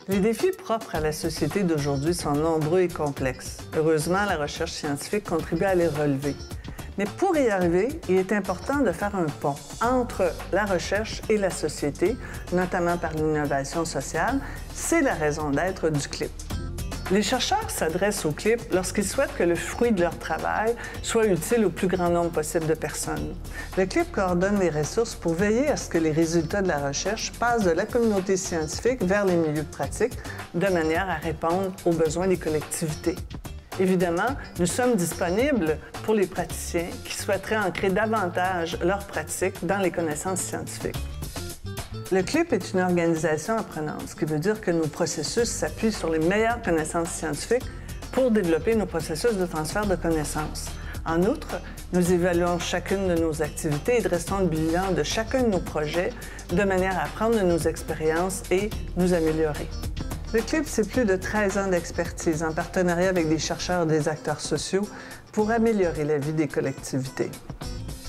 Les défis propres à la société d'aujourd'hui sont nombreux et complexes. Heureusement, la recherche scientifique contribue à les relever. Mais pour y arriver, il est important de faire un pont entre la recherche et la société, notamment par l'innovation sociale. C'est la raison d'être du CLIP. Les chercheurs s'adressent au CLIP lorsqu'ils souhaitent que le fruit de leur travail soit utile au plus grand nombre possible de personnes. Le CLIP coordonne les ressources pour veiller à ce que les résultats de la recherche passent de la communauté scientifique vers les milieux pratiques, de manière à répondre aux besoins des collectivités. Évidemment, nous sommes disponibles pour les praticiens qui souhaiteraient ancrer davantage leurs pratiques dans les connaissances scientifiques. Le CLIP est une organisation apprenante, ce qui veut dire que nos processus s'appuient sur les meilleures connaissances scientifiques pour développer nos processus de transfert de connaissances. En outre, nous évaluons chacune de nos activités et dressons le bilan de chacun de nos projets de manière à apprendre de nos expériences et nous améliorer. Le CLIP, c'est plus de 13 ans d'expertise en partenariat avec des chercheurs et des acteurs sociaux pour améliorer la vie des collectivités.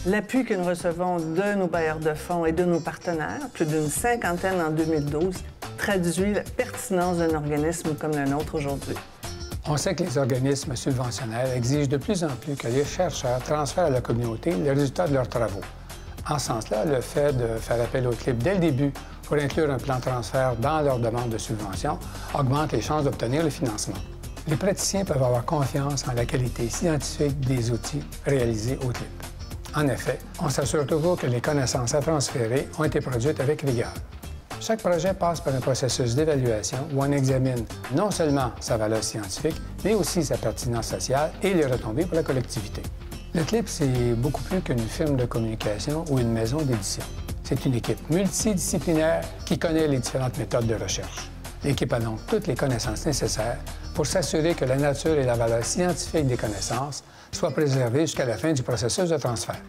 L'appui que nous recevons de nos bailleurs de fonds et de nos partenaires, plus d'une cinquantaine en 2012, traduit la pertinence d'un organisme comme le nôtre aujourd'hui. On sait que les organismes subventionnaires exigent de plus en plus que les chercheurs transfèrent à la communauté les résultats de leurs travaux. En ce sens-là, le fait de faire appel au CLIP dès le début pour inclure un plan de transfert dans leur demande de subvention augmente les chances d'obtenir le financement. Les praticiens peuvent avoir confiance en la qualité scientifique des outils réalisés au CLIP. En effet, on s'assure toujours que les connaissances à transférer ont été produites avec rigueur. Chaque projet passe par un processus d'évaluation où on examine non seulement sa valeur scientifique, mais aussi sa pertinence sociale et les retombées pour la collectivité. Le CLIP, c'est beaucoup plus qu'une firme de communication ou une maison d'édition. C'est une équipe multidisciplinaire qui connaît les différentes méthodes de recherche. L'équipe a donc toutes les connaissances nécessaires pour s'assurer que la nature et la valeur scientifique des connaissances soient préservées jusqu'à la fin du processus de transfert.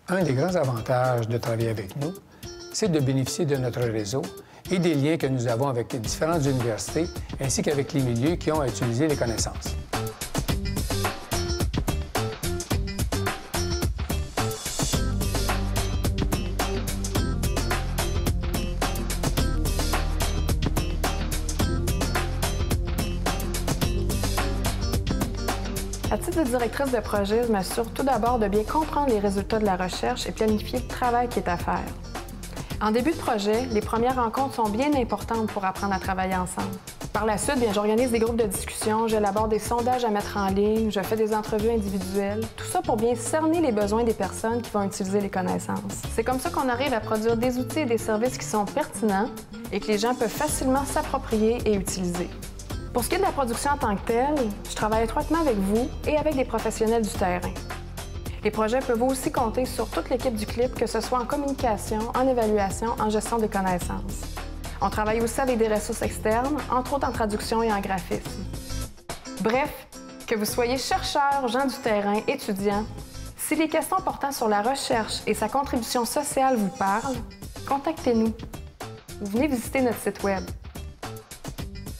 Un des grands avantages de travailler avec nous, c'est de bénéficier de notre réseau et des liens que nous avons avec les différentes universités ainsi qu'avec les milieux qui ont à utiliser les connaissances. À titre de directrice de projet, je m'assure tout d'abord de bien comprendre les résultats de la recherche et planifier le travail qui est à faire. En début de projet, les premières rencontres sont bien importantes pour apprendre à travailler ensemble. Par la suite, j'organise des groupes de discussion, j'élabore des sondages à mettre en ligne, je fais des entrevues individuelles, tout ça pour bien cerner les besoins des personnes qui vont utiliser les connaissances. C'est comme ça qu'on arrive à produire des outils et des services qui sont pertinents et que les gens peuvent facilement s'approprier et utiliser. Pour ce qui est de la production en tant que telle, je travaille étroitement avec vous et avec des professionnels du terrain. Les projets peuvent aussi compter sur toute l'équipe du CLIP, que ce soit en communication, en évaluation, en gestion des connaissances. On travaille aussi avec des ressources externes, entre autres en traduction et en graphisme. Bref, que vous soyez chercheur, gens du terrain, étudiants, si les questions portant sur la recherche et sa contribution sociale vous parlent, contactez-nous ou venez visiter notre site Web.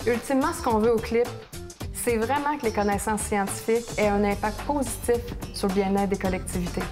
Ultimement, ce qu'on veut au CLIP, c'est vraiment que les connaissances scientifiques aient un impact positif sur le bien-être des collectivités.